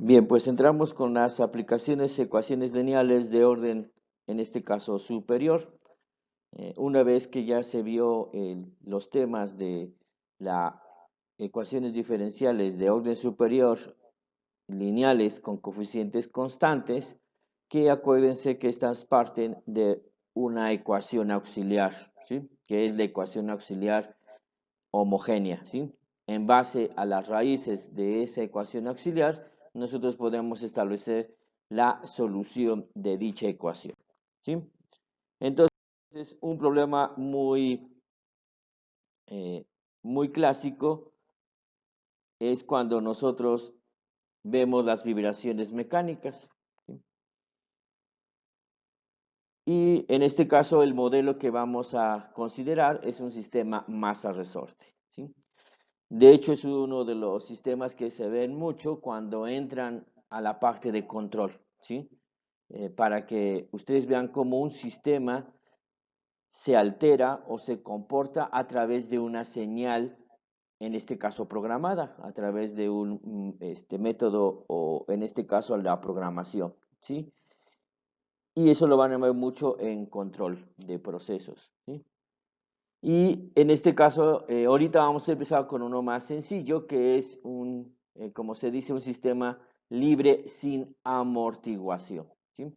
Bien, pues entramos con las aplicaciones ecuaciones lineales de orden, en este caso superior. Una vez que ya se vio los temas de las ecuaciones diferenciales de orden superior lineales con coeficientes constantes, que acuérdense que estas parten de una ecuación auxiliar, ¿sí? Que es la ecuación auxiliar homogénea, ¿sí? En base a las raíces de esa ecuación auxiliar, nosotros podemos establecer la solución de dicha ecuación, ¿sí? Entonces, un problema eh, muy clásico es cuando nosotros vemos las vibraciones mecánicas, ¿sí? Y en este caso, el modelo que vamos a considerar es un sistema masa-resorte, ¿sí? De hecho, es uno de los sistemas que se ven mucho cuando entran a la parte de control, ¿sí? Para que ustedes vean cómo un sistema se altera o se comporta a través de una señal, en este caso programada, a través de un método o en este caso la programación, ¿sí? Y eso lo van a ver mucho en control de procesos, ¿sí? Y en este caso, ahorita vamos a empezar con uno más sencillo, que es como se dice, un sistema libre sin amortiguación, ¿sí?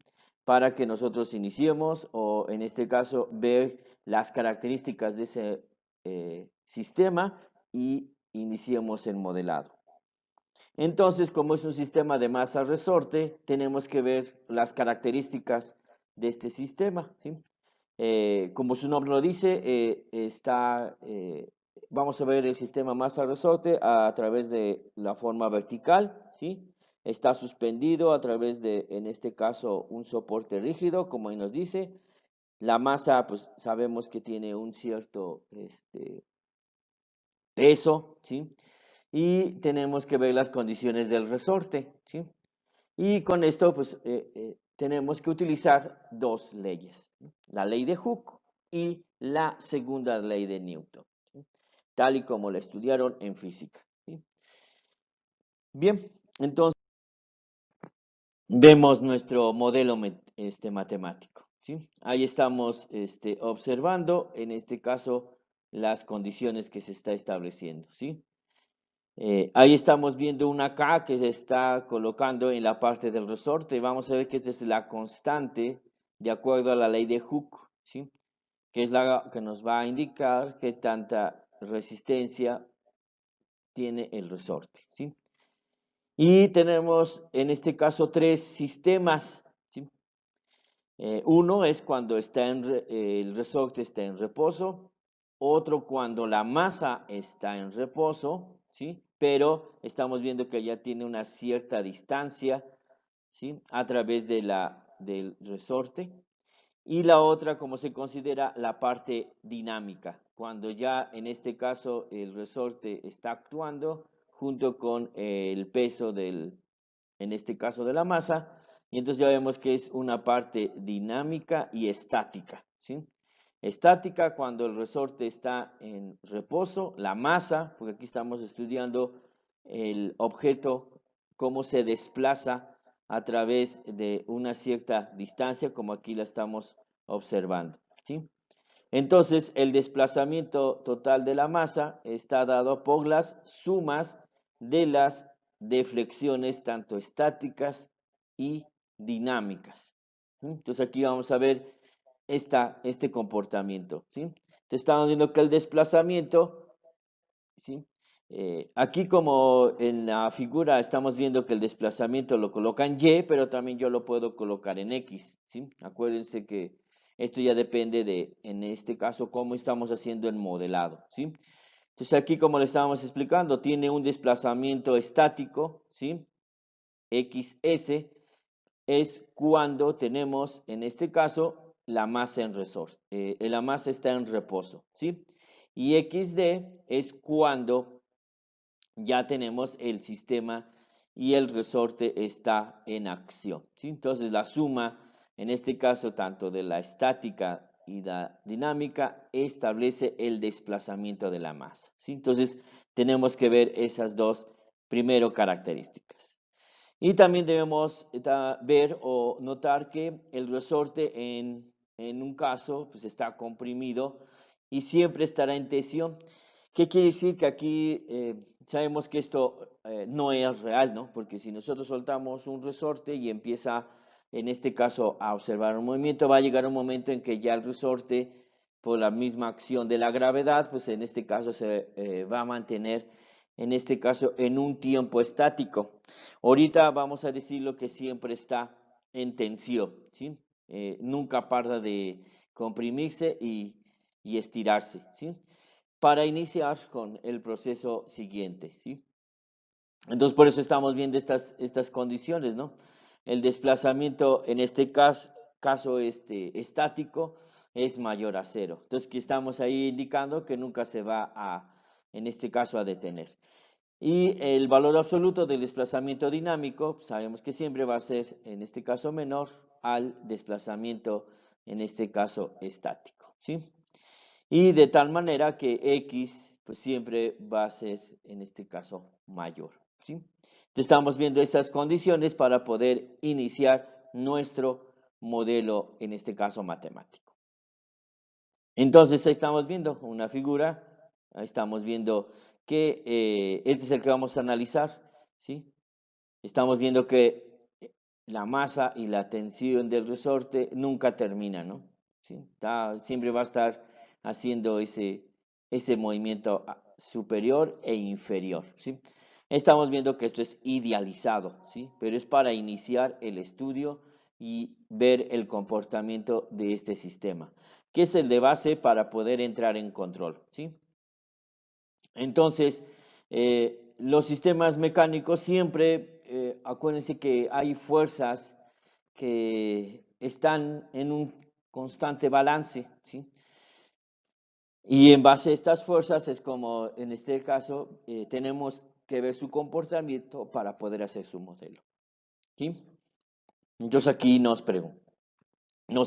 Para que nosotros iniciemos, o en este caso, ver las características de ese sistema y iniciemos el modelado. Entonces, como es un sistema de masa resorte, tenemos que ver las características de este sistema, ¿sí? Como su nombre lo dice, vamos a ver el sistema masa resorte a través de la forma vertical, ¿sí? Está suspendido a través de, en este caso, un soporte rígido, como ahí nos dice. La masa, pues sabemos que tiene un cierto peso, ¿sí? Y tenemos que ver las condiciones del resorte, ¿sí? Y con esto, pues, tenemos que utilizar dos leyes, ¿no? La ley de Hooke y la segunda ley de Newton, ¿sí? Tal y como la estudiaron en física, ¿sí? Bien, entonces vemos nuestro modelo matemático, ¿sí? Ahí estamos observando, en este caso, las condiciones que se está estableciendo, ¿sí? Ahí estamos viendo una K que se está colocando en la parte del resorte. Vamos a ver que esta es la constante de acuerdo a la ley de Hooke, ¿sí? Que es la que nos va a indicar qué tanta resistencia tiene el resorte, ¿sí? Y tenemos en este caso tres sistemas, ¿sí? Uno es cuando el resorte está en reposo, otro cuando la masa está en reposo, ¿sí? Pero estamos viendo que ya tiene una cierta distancia, ¿sí? A través del resorte. Y la otra, como se considera, la parte dinámica, cuando ya en este caso el resorte está actuando junto con el peso en este caso de la masa, y entonces ya vemos que es una parte dinámica y estática, ¿sí? Estática cuando el resorte está en reposo, la masa, porque aquí estamos estudiando el objeto, cómo se desplaza a través de una cierta distancia, como aquí la estamos observando, ¿sí? Entonces, el desplazamiento total de la masa está dado por las sumas de las deflexiones tanto estáticas y dinámicas, ¿sí? Entonces, aquí vamos a ver este comportamiento, ¿sí? Entonces, estamos viendo que el desplazamiento, ¿sí? Aquí como en la figura estamos viendo que el desplazamiento lo coloca en Y, pero también yo lo puedo colocar en X, ¿sí? Acuérdense que esto ya depende de, en este caso, cómo estamos haciendo el modelado, ¿sí? Entonces aquí, como le estábamos explicando, tiene un desplazamiento estático, ¿sí? XS es cuando tenemos, en este caso, la masa en resorte, la masa está en reposo, ¿sí? Y XD es cuando ya tenemos el sistema y el resorte está en acción, ¿sí? Entonces la suma, en este caso, tanto de la estática y la dinámica, establece el desplazamiento de la masa, ¿sí? Entonces tenemos que ver esas dos, primero, características. Y también debemos ver o notar que el resorte en un caso pues está comprimido y siempre estará en tensión. ¿Qué quiere decir? Que aquí sabemos que esto no es real, ¿no? Porque si nosotros soltamos un resorte y empieza, en este caso, a observar un movimiento, va a llegar un momento en que ya el resorte, por la misma acción de la gravedad, pues en este caso se va a mantener, en este caso, en un tiempo estático. Ahorita vamos a decir lo que siempre está en tensión, ¿sí? Nunca para de comprimirse y estirarse, ¿sí? Para iniciar con el proceso siguiente, ¿sí? Entonces, por eso estamos viendo estas condiciones, ¿no? El desplazamiento, en este caso estático, es mayor a cero. Entonces, aquí estamos ahí indicando que nunca se va en este caso, a detener. Y el valor absoluto del desplazamiento dinámico, sabemos que siempre va a ser, en este caso, menor al desplazamiento, en este caso, estático, ¿sí? Y de tal manera que X, pues siempre va a ser, en este caso, mayor, ¿sí? Entonces, estamos viendo estas condiciones para poder iniciar nuestro modelo, en este caso, matemático. Entonces, ahí estamos viendo una figura, ahí estamos viendo que este es el que vamos a analizar, ¿sí? Estamos viendo que la masa y la tensión del resorte nunca terminan, ¿no? ¿Sí? Siempre va a estar haciendo ese movimiento superior e inferior, ¿sí? Estamos viendo que esto es idealizado, ¿sí? Pero es para iniciar el estudio y ver el comportamiento de este sistema, que es el de base para poder entrar en control, ¿sí? Entonces, los sistemas mecánicos siempre, acuérdense que hay fuerzas que están en un constante balance, ¿sí? Y en base a estas fuerzas es como en este caso tenemos que ver su comportamiento para poder hacer su modelo, ¿sí? Entonces aquí nos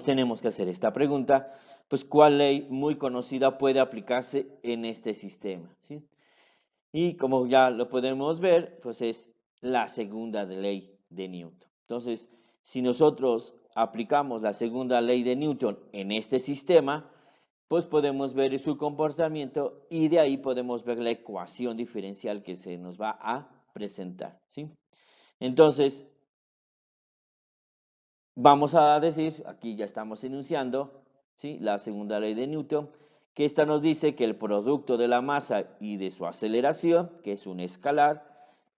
tenemos que hacer esta pregunta, pues ¿cuál ley muy conocida puede aplicarse en este sistema? ¿Sí? Y como ya lo podemos ver, pues es la segunda ley de Newton. Entonces, si nosotros aplicamos la segunda ley de Newton en este sistema, pues podemos ver su comportamiento y de ahí podemos ver la ecuación diferencial que se nos va a presentar, ¿sí? Entonces, vamos a decir, aquí ya estamos enunciando, ¿sí? La segunda ley de Newton, que esta nos dice que el producto de la masa y de su aceleración, que es un escalar,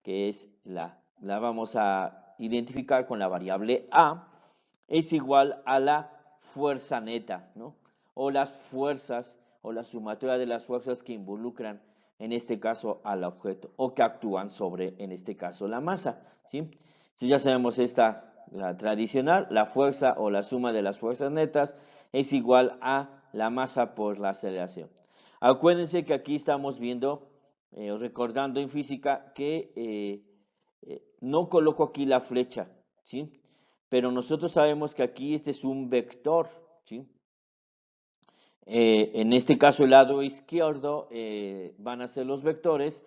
que es la vamos a identificar con la variable A, es igual a la fuerza neta, ¿no? O las fuerzas, o la sumatoria de las fuerzas que involucran, en este caso, al objeto, o que actúan sobre, en este caso, la masa, ¿sí? Si ya sabemos la tradicional, la fuerza o la suma de las fuerzas netas es igual a la masa por la aceleración. Acuérdense que aquí estamos viendo, recordando en física, que no coloco aquí la flecha, ¿sí? Pero nosotros sabemos que aquí este es un vector, ¿sí? En este caso el lado izquierdo van a ser los vectores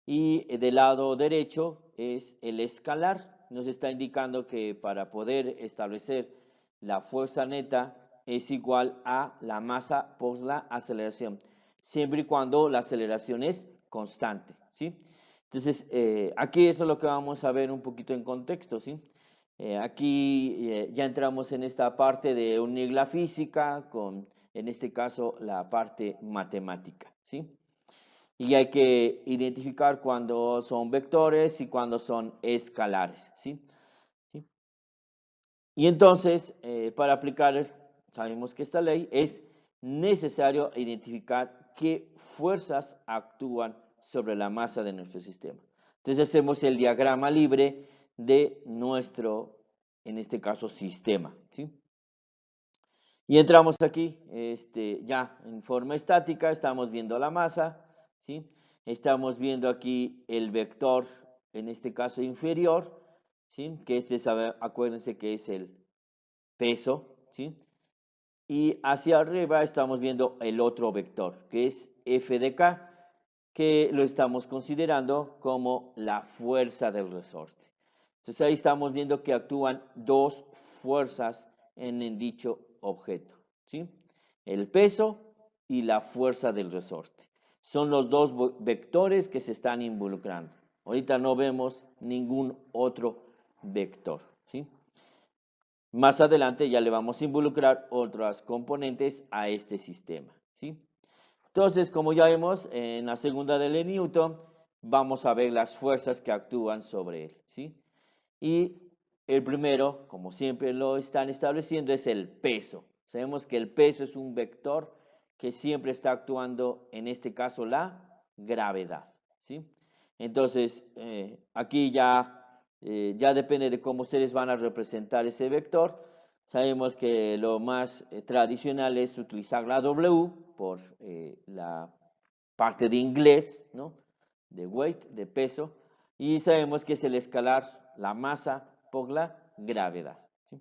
y del lado derecho es el escalar. Nos está indicando que para poder establecer la fuerza neta es igual a la masa por la aceleración, siempre y cuando la aceleración es constante, ¿sí? Entonces, aquí eso es lo que vamos a ver un poquito en contexto, ¿sí? Aquí ya entramos en esta parte de unir la física con, en este caso, la parte matemática, ¿sí? Y hay que identificar cuando son vectores y cuando son escalares, ¿sí? ¿Sí? Y entonces, para aplicar, sabemos que esta ley es necesario identificar qué fuerzas actúan sobre la masa de nuestro sistema. Entonces hacemos el diagrama libre de nuestro, en este caso, sistema, ¿sí? Y entramos aquí, ya en forma estática, estamos viendo la masa, ¿sí? Estamos viendo aquí el vector, en este caso inferior, ¿sí? Que acuérdense que es el peso, ¿sí? Y hacia arriba estamos viendo el otro vector, que es F de K, que lo estamos considerando como la fuerza del resorte. Entonces ahí estamos viendo que actúan dos fuerzas en dicho objeto, ¿sí? El peso y la fuerza del resorte. Son los dos vectores que se están involucrando. Ahorita no vemos ningún otro vector, ¿sí? Más adelante ya le vamos a involucrar otras componentes a este sistema, ¿sí? Entonces, como ya vemos en la segunda ley de Newton, vamos a ver las fuerzas que actúan sobre él, ¿sí? Y el primero, como siempre lo están estableciendo, es el peso. Sabemos que el peso es un vector que siempre está actuando, en este caso, la gravedad, ¿sí? Entonces, aquí ya depende de cómo ustedes van a representar ese vector. Sabemos que lo más tradicional es utilizar la W por la parte de inglés, ¿no? De weight, de peso, y sabemos que es el escalar la masa por la gravedad, ¿sí?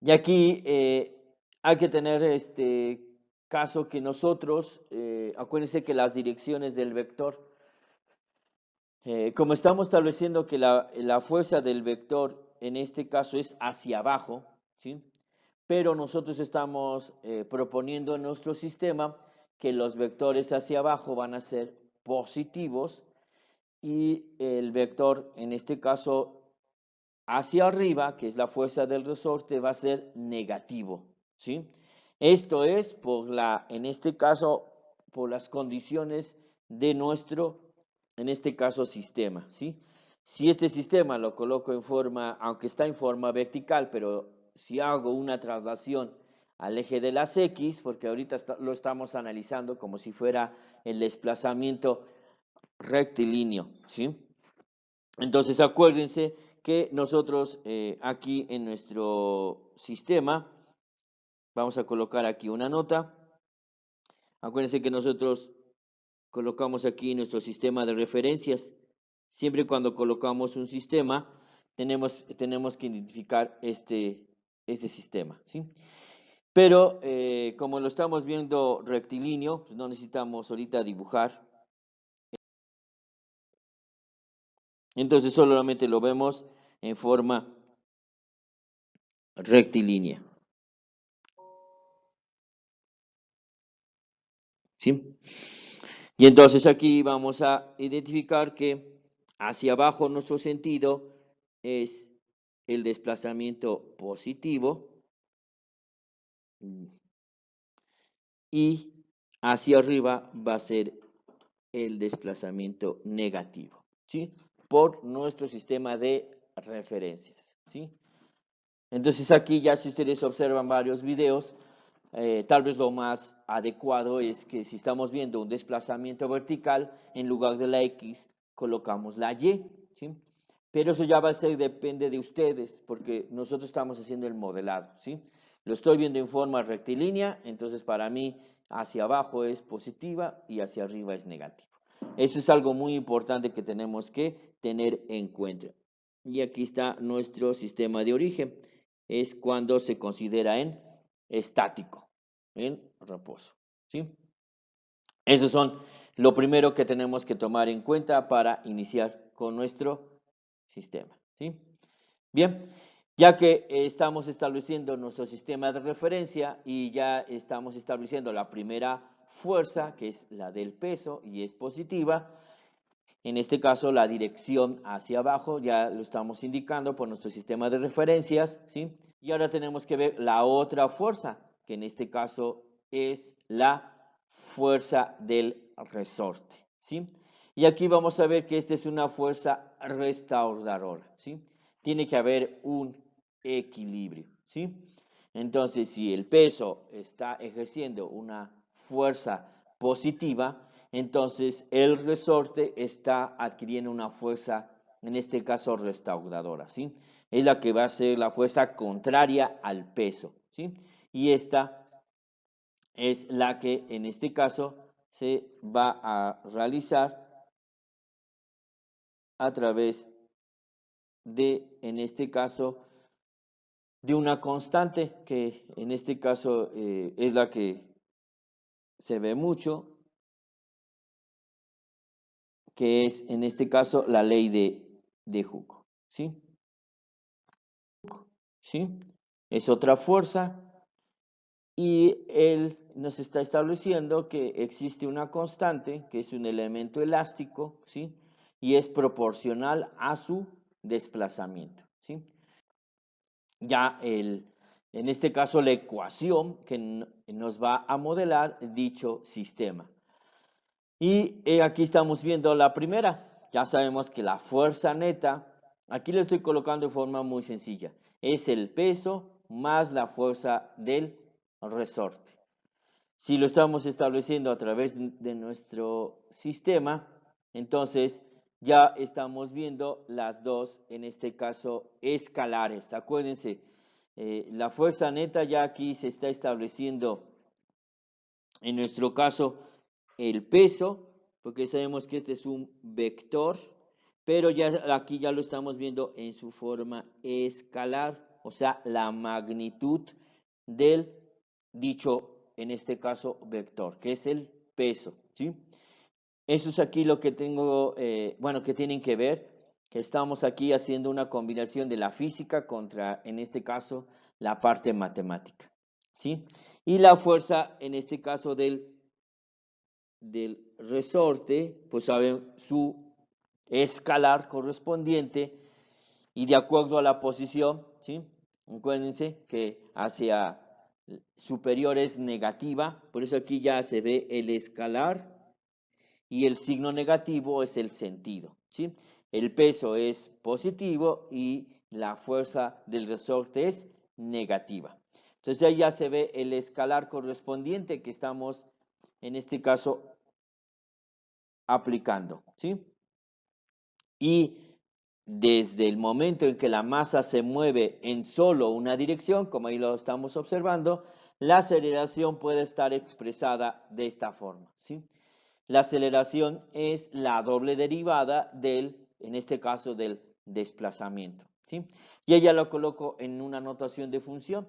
Y aquí hay que tener este caso que nosotros, acuérdense que las direcciones del vector, como estamos estableciendo que la fuerza del vector en este caso es hacia abajo, ¿sí? Pero nosotros estamos proponiendo en nuestro sistema que los vectores hacia abajo van a ser positivos y el vector, en este caso, hacia arriba, que es la fuerza del resorte, va a ser negativo, ¿sí? Esto es en este caso, por las condiciones de nuestro, en este caso, sistema, ¿sí? Si este sistema lo coloco en forma, aunque está en forma vertical, pero si hago una traslación al eje de las X, porque ahorita lo estamos analizando como si fuera el desplazamiento rectilíneo, ¿sí? Entonces acuérdense que nosotros aquí en nuestro sistema, vamos a colocar aquí una nota, acuérdense que nosotros colocamos aquí nuestro sistema de referencias, siempre cuando colocamos un sistema, tenemos que identificar este sistema, ¿sí? Pero como lo estamos viendo rectilíneo, pues no necesitamos ahorita dibujar. Entonces solamente lo vemos en forma rectilínea, ¿sí? Y entonces aquí vamos a identificar que hacia abajo nuestro sentido es el desplazamiento positivo y hacia arriba va a ser el desplazamiento negativo, ¿sí? Por nuestro sistema de referencias, ¿sí? Entonces aquí ya si ustedes observan varios videos, tal vez lo más adecuado es que si estamos viendo un desplazamiento vertical, en lugar de la X, colocamos la Y, ¿sí? Pero eso ya va a ser, depende de ustedes, porque nosotros estamos haciendo el modelado, ¿sí? Lo estoy viendo en forma rectilínea, entonces para mí hacia abajo es positiva y hacia arriba es negativo. Eso es algo muy importante que tenemos que tener en cuenta. Y aquí está nuestro sistema de origen. Es cuando se considera en estático, en reposo, ¿sí? Esos son lo primero que tenemos que tomar en cuenta para iniciar con nuestro sistema, ¿sí? Bien, ya que estamos estableciendo nuestro sistema de referencia y ya estamos estableciendo la primera fuerza, que es la del peso y es positiva, en este caso la dirección hacia abajo ya lo estamos indicando por nuestro sistema de referencias, ¿sí? Y ahora tenemos que ver la otra fuerza, que en este caso es la fuerza del resorte, ¿sí? Y aquí vamos a ver que esta es una fuerza restauradora, ¿sí? Tiene que haber un equilibrio, ¿sí? Entonces, si el peso está ejerciendo una fuerza positiva, entonces el resorte está adquiriendo una fuerza, en este caso restauradora, ¿sí? Es la que va a ser la fuerza contraria al peso, ¿sí? Y esta es la que en este caso se va a realizar a través de, en este caso, de una constante que en este caso es la que se ve mucho, que es en este caso la ley de Hooke. ¿sí? ¿Sí? Es otra fuerza y él nos está estableciendo que existe una constante, que es un elemento elástico, ¿sí? Y es proporcional a su desplazamiento, ¿sí? Ya en este caso la ecuación que nos va a modelar dicho sistema. Y aquí estamos viendo la primera. Ya sabemos que la fuerza neta, aquí lo estoy colocando de forma muy sencilla, es el peso más la fuerza del resorte. Si lo estamos estableciendo a través de nuestro sistema, entonces ya estamos viendo las dos, en este caso, escalares. Acuérdense, la fuerza neta ya aquí se está estableciendo, en nuestro caso, el peso, porque sabemos que este es un vector, pero ya aquí ya lo estamos viendo en su forma escalar, o sea, la magnitud del dicho, en este caso, vector, que es el peso, ¿sí? Eso es aquí lo que tengo, bueno, que tienen que ver, que estamos aquí haciendo una combinación de la física contra, en este caso, la parte matemática, ¿sí? Y la fuerza, en este caso, del resorte, pues saben su escalar correspondiente y de acuerdo a la posición, ¿sí? Acuérdense que hacia superior es negativa, por eso aquí ya se ve el escalar y el signo negativo es el sentido, ¿sí? El peso es positivo y la fuerza del resorte es negativa. Entonces ahí ya se ve el escalar correspondiente que estamos, en este caso, aplicando, ¿sí? Y desde el momento en que la masa se mueve en solo una dirección, como ahí lo estamos observando, la aceleración puede estar expresada de esta forma, ¿sí? La aceleración es la doble derivada del, en este caso, del desplazamiento, ¿sí? Y ella lo coloco en una notación de función.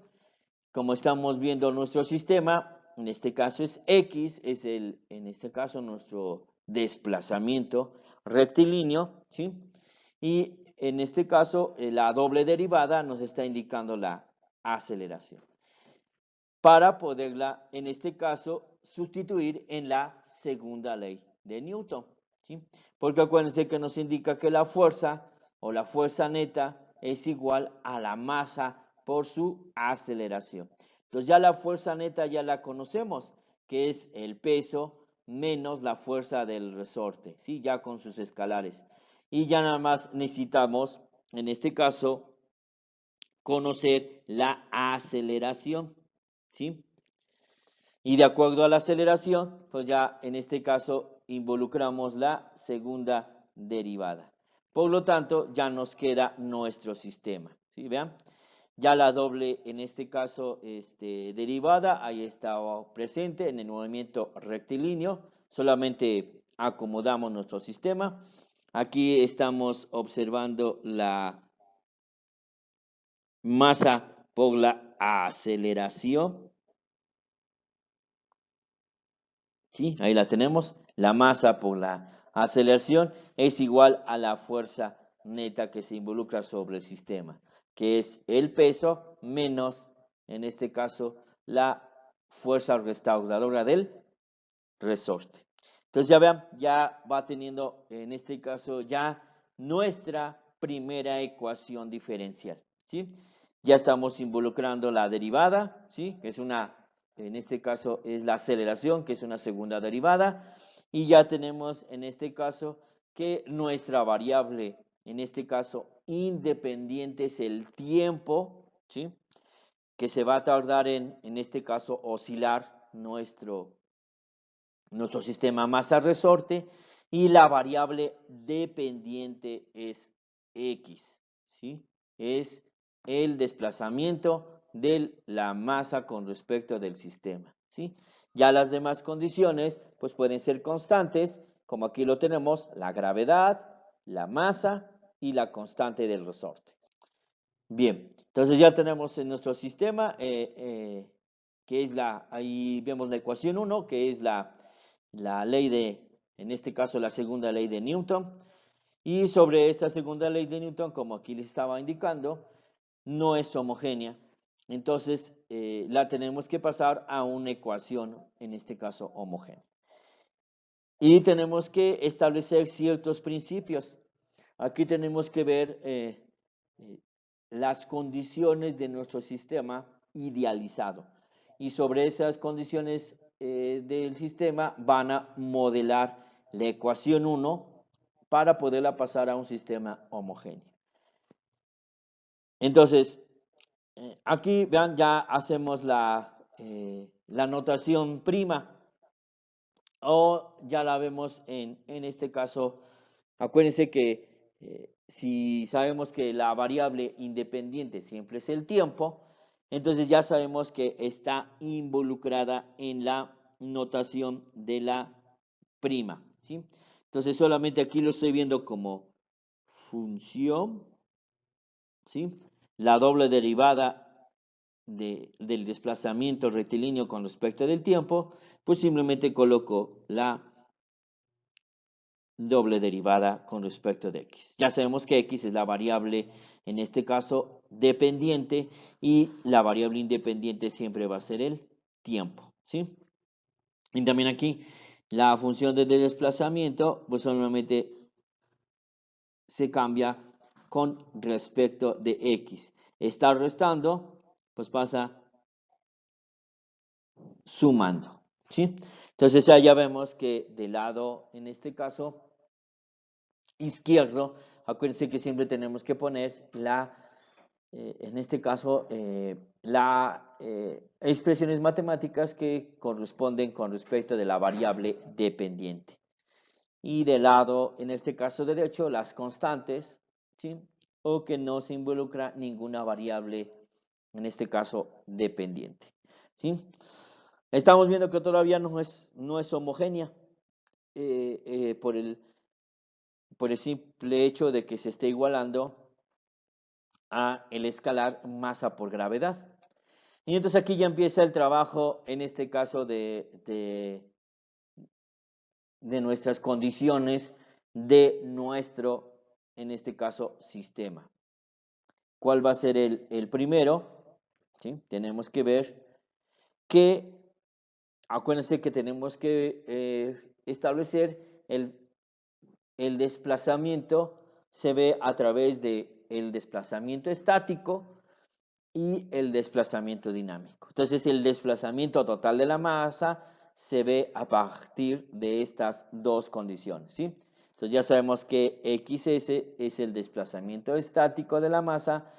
Como estamos viendo nuestro sistema, en este caso es X, es en este caso nuestro desplazamiento rectilíneo, ¿sí? Y en este caso la doble derivada nos está indicando la aceleración. Para poderla, en este caso, sustituir en la segunda ley de Newton, ¿sí? Porque acuérdense que nos indica que la fuerza o la fuerza neta es igual a la masa por su aceleración. Entonces ya la fuerza neta ya la conocemos, que es el peso menos la fuerza del resorte, ¿sí? Ya con sus escalares. Y ya nada más necesitamos, en este caso, conocer la aceleración, ¿sí? Y de acuerdo a la aceleración, pues ya en este caso involucramos la segunda derivada. Por lo tanto, ya nos queda nuestro sistema, ¿sí? Vean, ya la doble, en este caso, derivada, ahí está presente en el movimiento rectilíneo. Solamente acomodamos nuestro sistema. Aquí estamos observando la masa por la aceleración. ¿Sí? Ahí la tenemos. La masa por la aceleración es igual a la fuerza neta que se involucra sobre el sistema, que es el peso menos, en este caso, la fuerza restauradora del resorte. Entonces ya vean, ya va teniendo, en este caso, ya nuestra primera ecuación diferencial, ¿sí? Ya estamos involucrando la derivada, ¿sí? Que es una, en este caso, es la aceleración, que es una segunda derivada. Y ya tenemos, en este caso, que nuestra variable, en este caso, independiente es el tiempo, ¿sí? Que se va a tardar en este caso, oscilar nuestro sistema masa-resorte y la variable dependiente es X, ¿sí? Es el desplazamiento de la masa con respecto del sistema, ¿sí? Ya las demás condiciones pues pueden ser constantes, como aquí lo tenemos, la gravedad, la masa y la constante del resorte. Bien, entonces ya tenemos en nuestro sistema, que es ahí vemos la ecuación 1, que es la ley de, en este caso la segunda ley de Newton. Y sobre esta segunda ley de Newton, como aquí les estaba indicando, no es homogénea. Entonces, la tenemos que pasar a una ecuación, en este caso homogénea. Y tenemos que establecer ciertos principios. Aquí tenemos que ver las condiciones de nuestro sistema idealizado. Y sobre esas condiciones del sistema van a modelar la ecuación 1 para poderla pasar a un sistema homogéneo. Entonces, aquí vean, ya hacemos la notación prima, o ya la vemos en este caso. Acuérdense que si sabemos que la variable independiente siempre es el tiempo, entonces ya sabemos que está involucrada en la notación de la prima, ¿sí? Entonces solamente aquí lo estoy viendo como función, ¿sí? La doble derivada del desplazamiento rectilíneo con respecto del tiempo, pues simplemente coloco la doble derivada con respecto de x. Ya sabemos que x es la variable, en este caso, dependiente, y la variable independiente siempre va a ser el tiempo, ¿sí? Y también aquí, la función de desplazamiento, pues solamente se cambia con respecto de x. Está restando, pues pasa sumando, ¿sí? Entonces ya vemos que del lado, en este caso, izquierdo, acuérdense que siempre tenemos que poner en este caso, expresiones matemáticas que corresponden con respecto de la variable dependiente. Y del lado, en este caso derecho, las constantes, ¿sí? O que no se involucra ninguna variable, en este caso dependiente, ¿sí? Estamos viendo que todavía no es homogénea por el simple hecho de que se esté igualando a el escalar masa por gravedad. Y entonces aquí ya empieza el trabajo, en este caso, de nuestras condiciones de nuestro, en este caso, sistema. ¿Cuál va a ser el primero? ¿Sí? Tenemos que ver que, acuérdense que tenemos que establecer el desplazamiento, se ve a través del desplazamiento estático y el desplazamiento dinámico. Entonces, el desplazamiento total de la masa se ve a partir de estas dos condiciones, ¿sí? Entonces, ya sabemos que XS es el desplazamiento estático de la masa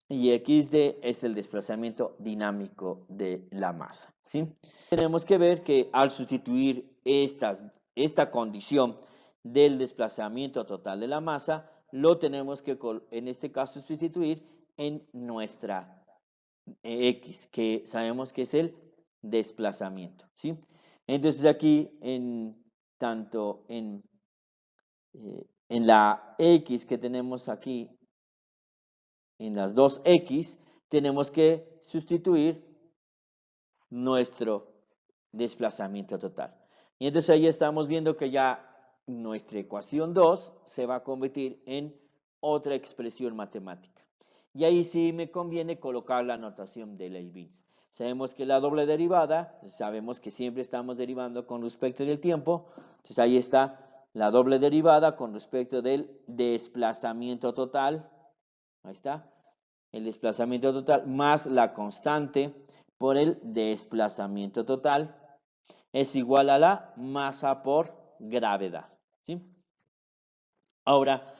y XD es el desplazamiento dinámico de la masa, ¿sí? Tenemos que ver que al sustituir esta condición del desplazamiento total de la masa, lo tenemos que, en este caso, sustituir en nuestra X, que sabemos que es el desplazamiento, ¿sí? Entonces aquí, tanto en la X que tenemos aquí, en las dos X, tenemos que sustituir nuestro desplazamiento total. Y entonces ahí estamos viendo que ya nuestra ecuación 2 se va a convertir en otra expresión matemática. Y ahí sí me conviene colocar la notación de Leibniz. Sabemos que la doble derivada, sabemos que siempre estamos derivando con respecto del tiempo. Entonces ahí está la doble derivada con respecto del desplazamiento total. Ahí está. El desplazamiento total más la constante por el desplazamiento total es igual a la masa por gravedad, ¿sí? Ahora,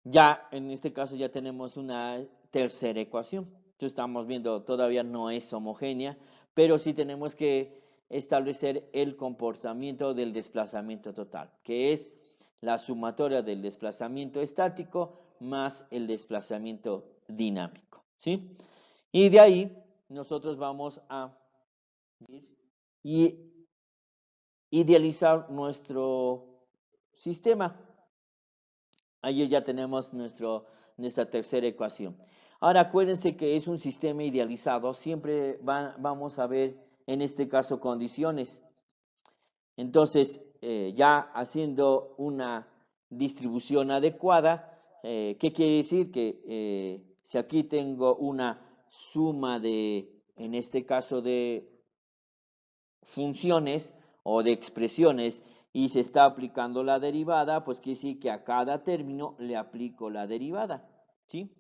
ya en este caso ya tenemos una tercera ecuación. Entonces estamos viendo, todavía no es homogénea, pero sí tenemos que establecer el comportamiento del desplazamiento total, que es la sumatoria del desplazamiento estático más el desplazamiento dinámico, ¿sí? Y de ahí nosotros vamos a idealizar nuestro sistema. Ahí ya tenemos nuestra tercera ecuación. Ahora acuérdense que es un sistema idealizado, siempre vamos a ver en este caso condiciones. Entonces, ya haciendo una distribución adecuada. ¿Qué quiere decir? Que si aquí tengo una suma de, en este caso, de funciones o de expresiones y se está aplicando la derivada, pues quiere decir que a cada término le aplico la derivada, ¿sí?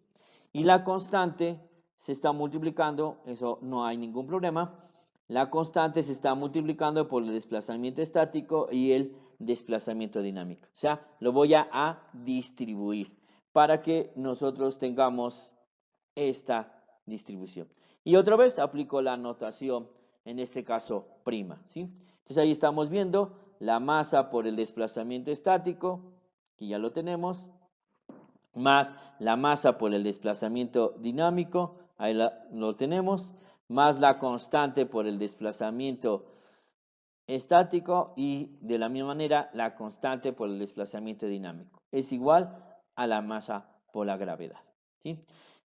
Y la constante se está multiplicando, eso no hay ningún problema. La constante se está multiplicando por el desplazamiento estático y el desplazamiento dinámico. O sea, lo voy a distribuir para que nosotros tengamos esta distribución. Y otra vez aplico la notación, en este caso prima, ¿sí? Entonces ahí estamos viendo la masa por el desplazamiento estático, que ya lo tenemos, más la masa por el desplazamiento dinámico, ahí lo tenemos, más la constante por el desplazamiento estático y de la misma manera la constante por el desplazamiento dinámico. Es igual a la masa por la gravedad, ¿sí?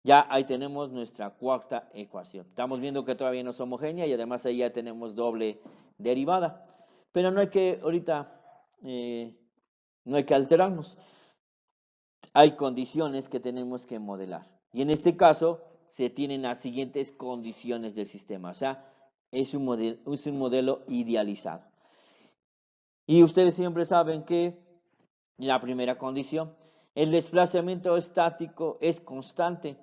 Ya ahí tenemos nuestra cuarta ecuación. Estamos viendo que todavía no es homogénea y además ahí ya tenemos doble derivada. Pero no hay que, ahorita, no hay que alterarnos. Hay condiciones que tenemos que modelar. Y en este caso se tienen las siguientes condiciones del sistema. O sea, es un modelo idealizado. Y ustedes siempre saben que la primera condición, el desplazamiento estático es constante.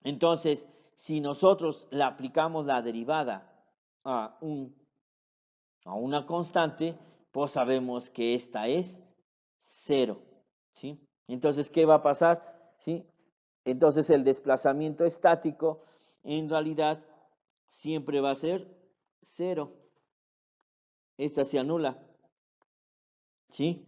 Entonces, si nosotros le aplicamos la derivada a una constante, pues sabemos que esta es 0, ¿sí? Entonces, ¿qué va a pasar? ¿Sí? Entonces, el desplazamiento estático en realidad siempre va a ser 0. Esta se anula, ¿sí?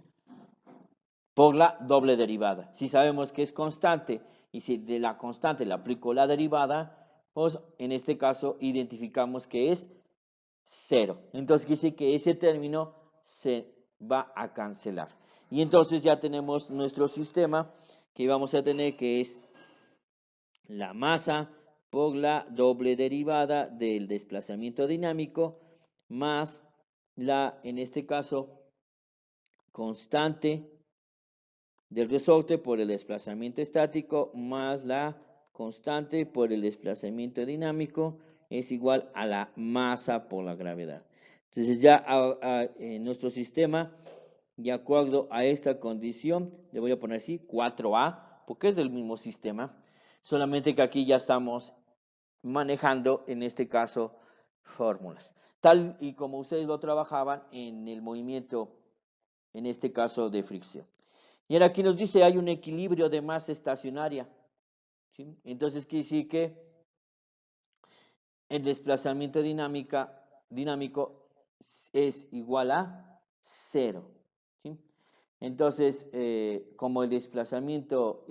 Por la doble derivada. Si sabemos que es constante y si de la constante le aplico la derivada, pues en este caso identificamos que es 0. Entonces quiere decir que ese término se va a cancelar. Y entonces ya tenemos nuestro sistema que vamos a tener, que es la masa por la doble derivada del desplazamiento dinámico más la, en este caso, constante del resorte por el desplazamiento estático más la constante por el desplazamiento dinámico es igual a la masa por la gravedad. Entonces ya en nuestro sistema, de acuerdo a esta condición, le voy a poner así 4A, porque es del mismo sistema, solamente que aquí ya estamos manejando, en este caso, fórmulas. Tal y como ustedes lo trabajaban en el movimiento, en este caso de fricción. Y ahora aquí nos dice hay un equilibrio de masa estacionaria, ¿sí? Entonces quiere decir que el desplazamiento dinámico es igual a 0, ¿sí? Entonces, como el desplazamiento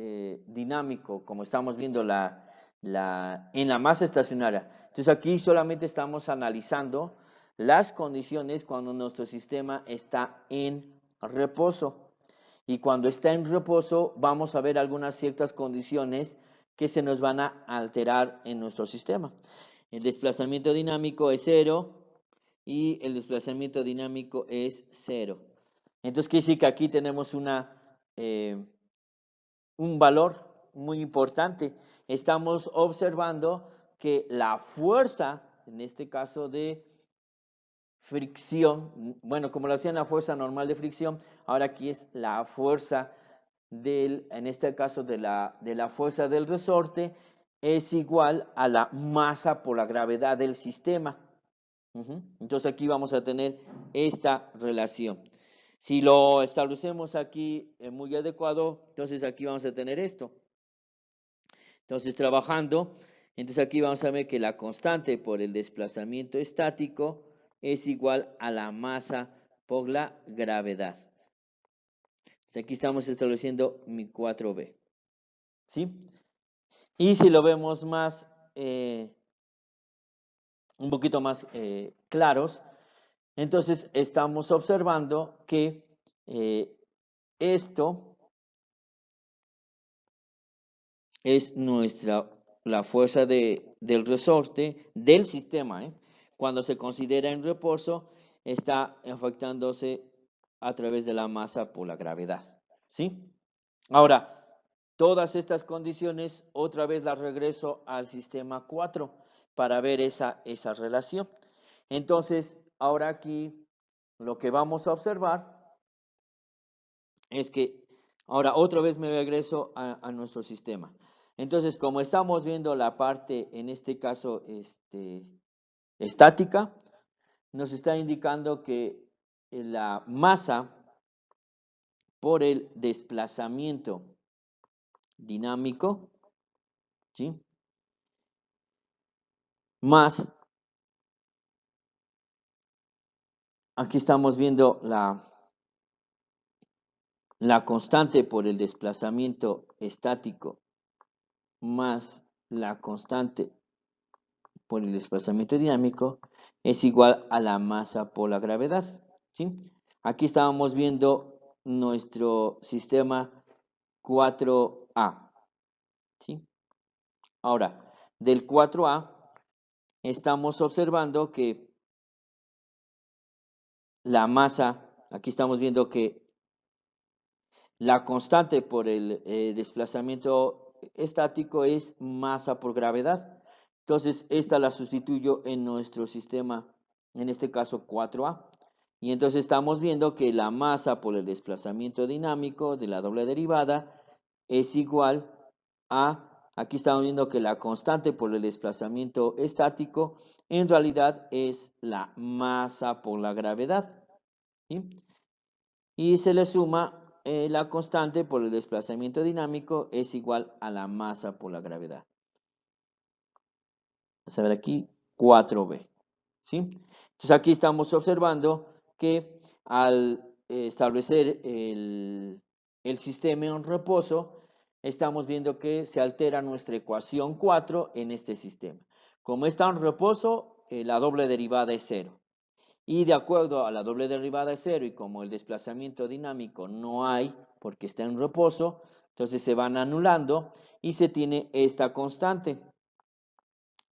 dinámico, como estamos viendo en la masa estacionaria, entonces aquí solamente estamos analizando las condiciones cuando nuestro sistema está en reposo. Y cuando está en reposo, vamos a ver algunas ciertas condiciones que se nos van a alterar en nuestro sistema. El desplazamiento dinámico es 0 y el desplazamiento dinámico es 0. Entonces, quiere decir que aquí tenemos un valor muy importante. Estamos observando que la fuerza, en este caso de fricción, bueno, como lo hacían la fuerza normal de fricción, ahora aquí es la fuerza en este caso de la fuerza del resorte, es igual a la masa por la gravedad del sistema. Entonces aquí vamos a tener esta relación. Si lo establecemos aquí muy adecuado, entonces aquí vamos a tener esto. Entonces trabajando, entonces aquí vamos a ver que la constante por el desplazamiento estático es igual a la masa por la gravedad. Entonces aquí estamos estableciendo mi 4B. ¿Sí? Y si lo vemos más, un poquito más claros, entonces estamos observando que esto es la fuerza del resorte del sistema. Cuando se considera en reposo, está afectándose a través de la masa por la gravedad, ¿sí? Ahora, todas estas condiciones, otra vez las regreso al sistema 4 para ver esa relación. Entonces, ahora aquí lo que vamos a observar es que, ahora otra vez me regreso a nuestro sistema. Entonces, como estamos viendo la parte, en este caso, estática, nos está indicando que la masa por el desplazamiento dinámico, ¿sí? Más, aquí estamos viendo la constante por el desplazamiento estático más la constante por el desplazamiento dinámico es igual a la masa por la gravedad, ¿sí? Aquí estábamos viendo nuestro sistema 4A, ¿sí? Ahora, del 4A estamos observando que la masa, aquí estamos viendo que la constante por el desplazamiento estático es masa por gravedad. Entonces, esta la sustituyo en nuestro sistema, en este caso 4A. Y entonces estamos viendo que la masa por el desplazamiento dinámico de la doble derivada es igual a, aquí estamos viendo que la constante por el desplazamiento estático en realidad es la masa por la gravedad, ¿sí? Y se le suma la constante por el desplazamiento dinámico es igual a la masa por la gravedad. Vamos a ver aquí 4b, ¿sí? Entonces aquí estamos observando que al establecer el sistema en reposo, estamos viendo que se altera nuestra ecuación 4 en este sistema. Como está en reposo, la doble derivada es 0. Y de acuerdo a la doble derivada de 0 y como el desplazamiento dinámico no hay porque está en reposo, entonces se van anulando y se tiene esta constante,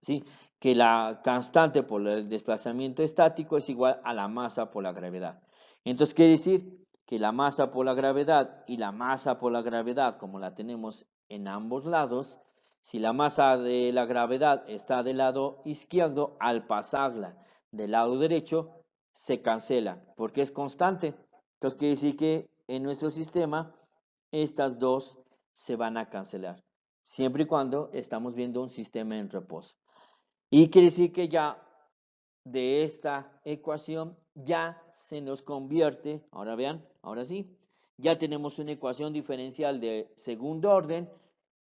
¿sí? Que la constante por el desplazamiento estático es igual a la masa por la gravedad. Entonces quiere decir que la masa por la gravedad y la masa por la gravedad, como la tenemos en ambos lados, si la masa de la gravedad está del lado izquierdo, al pasarla del lado derecho, se cancela porque es constante. Entonces quiere decir que en nuestro sistema estas dos se van a cancelar, siempre y cuando estamos viendo un sistema en reposo. Y quiere decir que ya de esta ecuación ya se nos convierte, ahora vean, ahora sí, ya tenemos una ecuación diferencial de segundo orden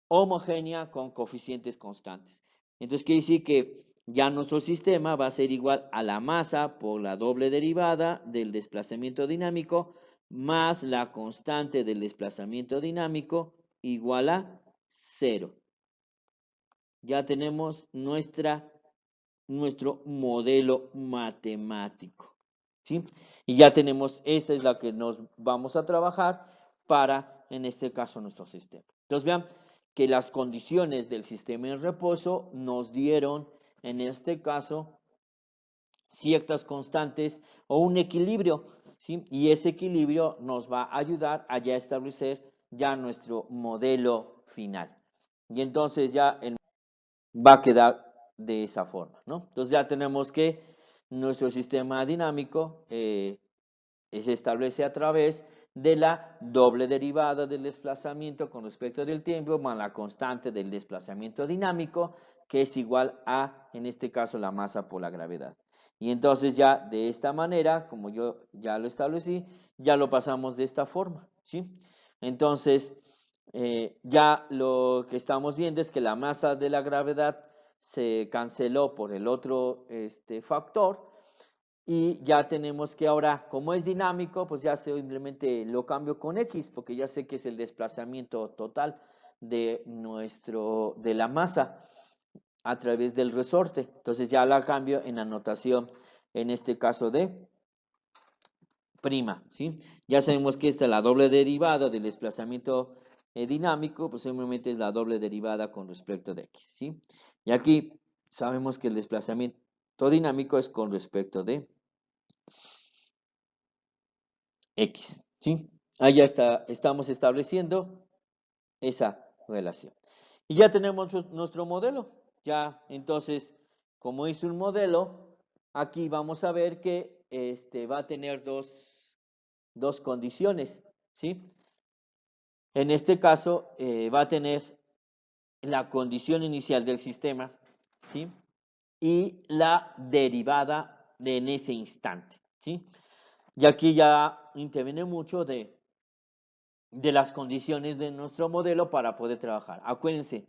homogénea con coeficientes constantes. Entonces quiere decir que ya nuestro sistema va a ser igual a la masa por la doble derivada del desplazamiento dinámico más la constante del desplazamiento dinámico igual a 0. Ya tenemos nuestro modelo matemático, ¿sí? Y ya tenemos, esa es la que nos vamos a trabajar para, en este caso, nuestro sistema. Entonces vean que las condiciones del sistema en reposo nos dieron, en este caso, ciertas constantes o un equilibrio, ¿sí? Y ese equilibrio nos va a ayudar a ya establecer ya nuestro modelo final. Y entonces ya va a quedar de esa forma, ¿no? Entonces ya tenemos que nuestro sistema dinámico se establece a través de la doble derivada del desplazamiento con respecto del tiempo más la constante del desplazamiento dinámico, que es igual a, en este caso, la masa por la gravedad. Y entonces ya de esta manera, como yo ya lo establecí, ya lo pasamos de esta forma, ¿sí? Entonces, ya lo que estamos viendo es que la masa de la gravedad se canceló por el otro factor y ya tenemos que ahora, como es dinámico, pues ya simplemente lo cambio con X porque ya sé que es el desplazamiento total de la masa a través del resorte. Entonces ya la cambio en la notación, en este caso de prima, ¿sí? Ya sabemos que esta es la doble derivada del desplazamiento dinámico, pues simplemente es la doble derivada con respecto de X, ¿sí? Y aquí sabemos que el desplazamiento dinámico es con respecto de X, ¿sí? Ahí ya estamos estableciendo esa relación. Y ya tenemos nuestro modelo. Ya, entonces, como es un modelo, aquí vamos a ver que va a tener dos condiciones, ¿sí? En este caso, va a tener la condición inicial del sistema, ¿sí? Y la derivada en ese instante, ¿sí? Y aquí ya interviene mucho de las condiciones de nuestro modelo para poder trabajar. Acuérdense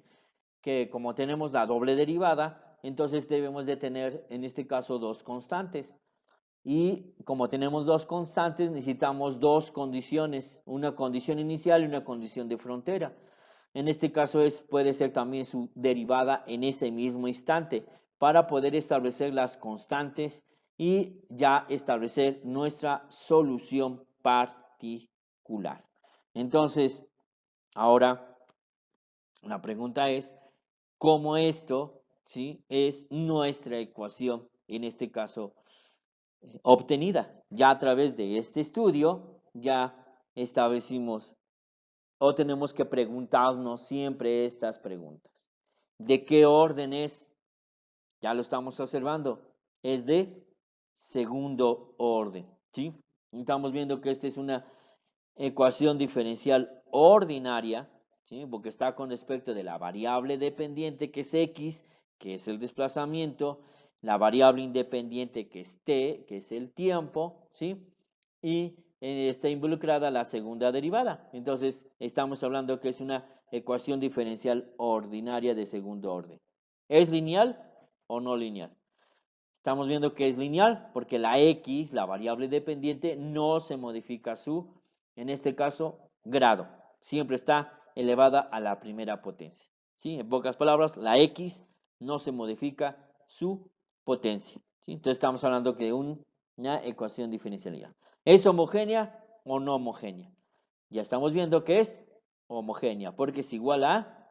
que como tenemos la doble derivada, entonces debemos de tener en este caso dos constantes. Y como tenemos dos constantes, necesitamos dos condiciones, una condición inicial y una condición de frontera. En este caso puede ser también su derivada en ese mismo instante para poder establecer las constantes y ya establecer nuestra solución particular. Entonces, ahora la pregunta es, ¿cómo esto, sí, es nuestra ecuación, en este caso, obtenida? Ya a través de este estudio, ya establecimos o tenemos que preguntarnos siempre estas preguntas. ¿De qué orden es? Ya lo estamos observando. Es de segundo orden, ¿sí? Estamos viendo que esta es una ecuación diferencial ordinaria, ¿sí? Porque está con respecto de la variable dependiente que es X, que es el desplazamiento, la variable independiente que es T, que es el tiempo, ¿sí? Y está involucrada la segunda derivada. Entonces, estamos hablando que es una ecuación diferencial ordinaria de segundo orden. ¿Es lineal o no lineal? Estamos viendo que es lineal porque la X, la variable dependiente, no se modifica en este caso, grado. Siempre está elevada a la primera potencia. ¿Sí? En pocas palabras, la X no se modifica su potencia. ¿Sí? Entonces estamos hablando de una ecuación diferencial. ¿Es homogénea o no homogénea? Ya estamos viendo que es homogénea porque es igual a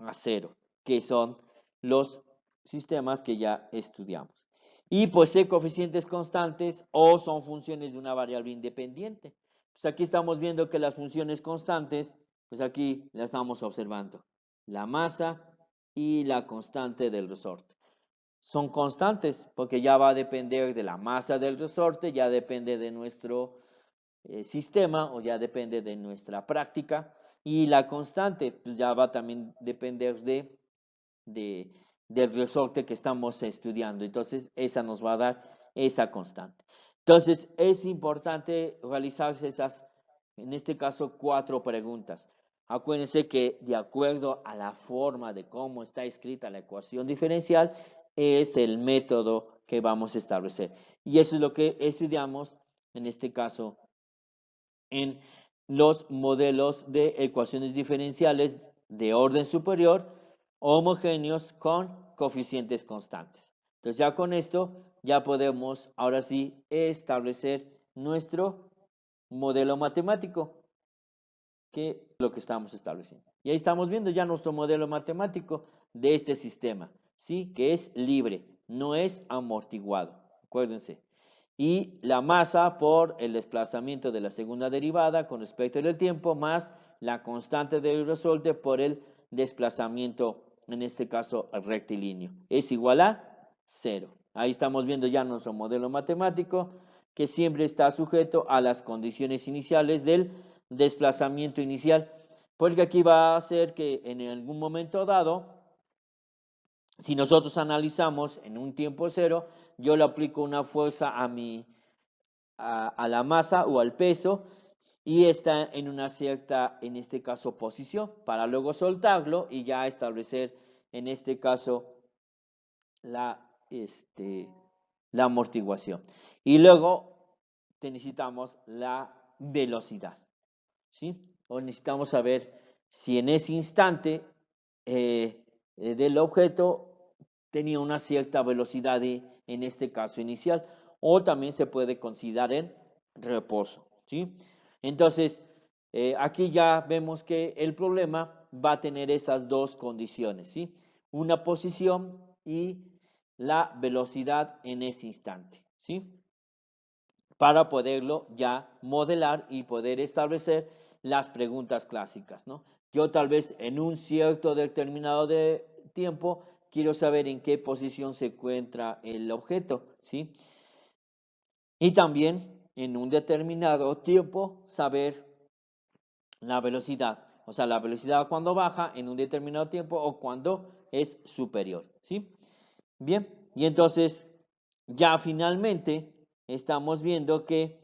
0, que son los sistemas que ya estudiamos. Y posee coeficientes constantes o son funciones de una variable independiente. Pues aquí estamos viendo que las funciones constantes, pues aquí las estamos observando. La masa y la constante del resorte. Son constantes porque ya va a depender de la masa del resorte, ya depende de nuestro sistema o ya depende de nuestra práctica. Y la constante, pues ya va también a depender del resorte que estamos estudiando. Entonces, esa nos va a dar esa constante. Entonces, es importante realizarse esas, en este caso, 4 preguntas. Acuérdense que de acuerdo a la forma de cómo está escrita la ecuación diferencial, es el método que vamos a establecer. Y eso es lo que estudiamos, en este caso, en los modelos de ecuaciones diferenciales de orden superior homogéneos con coeficientes constantes. Entonces ya con esto ya podemos ahora sí establecer nuestro modelo matemático, que es lo que estamos estableciendo. Y ahí estamos viendo ya nuestro modelo matemático de este sistema, ¿sí? Que es libre, no es amortiguado. Acuérdense. Y la masa por el desplazamiento de la segunda derivada con respecto al tiempo más la constante del resorte por el desplazamiento, en este caso rectilíneo, es igual a 0. Ahí estamos viendo ya nuestro modelo matemático que siempre está sujeto a las condiciones iniciales del desplazamiento inicial, porque aquí va a ser que en algún momento dado, si nosotros analizamos en un tiempo cero, yo le aplico una fuerza a la masa o al peso y está en una cierta, en este caso, posición, para luego soltarlo y ya establecer, en este caso, la, la amortiguación. Y luego necesitamos la velocidad, ¿sí? O necesitamos saber si en ese instante del objeto tenía una cierta velocidad en este caso inicial, o también se puede considerar en reposo, ¿sí? Entonces, aquí ya vemos que el problema va a tener esas dos condiciones, ¿sí? Una posición y la velocidad en ese instante, ¿sí? para poderlo ya modelar y poder establecer las preguntas clásicas, ¿no? Yo tal vez en un cierto determinado de tiempo quiero saber en qué posición se encuentra el objeto, ¿sí? Y también en un determinado tiempo saber la velocidad, o sea, la velocidad cuando baja en un determinado tiempo o cuando es superior, ¿sí? Bien, y entonces ya finalmente estamos viendo que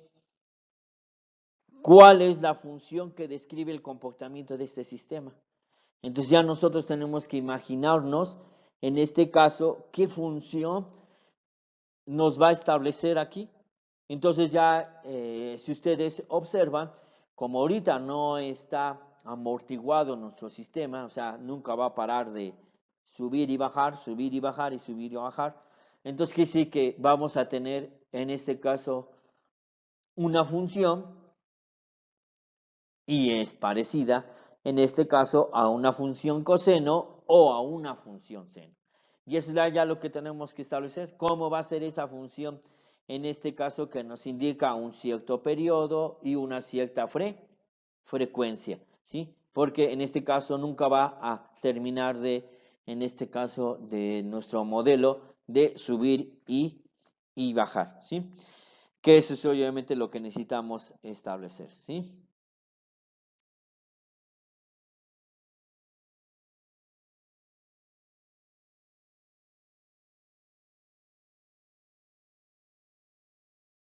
cuál es la función que describe el comportamiento de este sistema. Entonces ya nosotros tenemos que imaginarnos, en este caso, qué función nos va a establecer aquí. Entonces ya, si ustedes observan, como ahorita no está amortiguado nuestro sistema, o sea, nunca va a parar de subir y bajar, subir y bajar y subir y bajar, entonces que sí que vamos a tener, en este caso, una función y es parecida, en este caso, a una función coseno o a una función seno. Y eso es ya lo que tenemos que establecer. ¿Cómo va a ser esa función? En este caso que nos indica un cierto periodo y una cierta frecuencia, ¿sí? Porque en este caso nunca va a terminar de, en este caso de nuestro modelo, de subir y bajar, ¿sí? Que eso es obviamente lo que necesitamos establecer, ¿sí?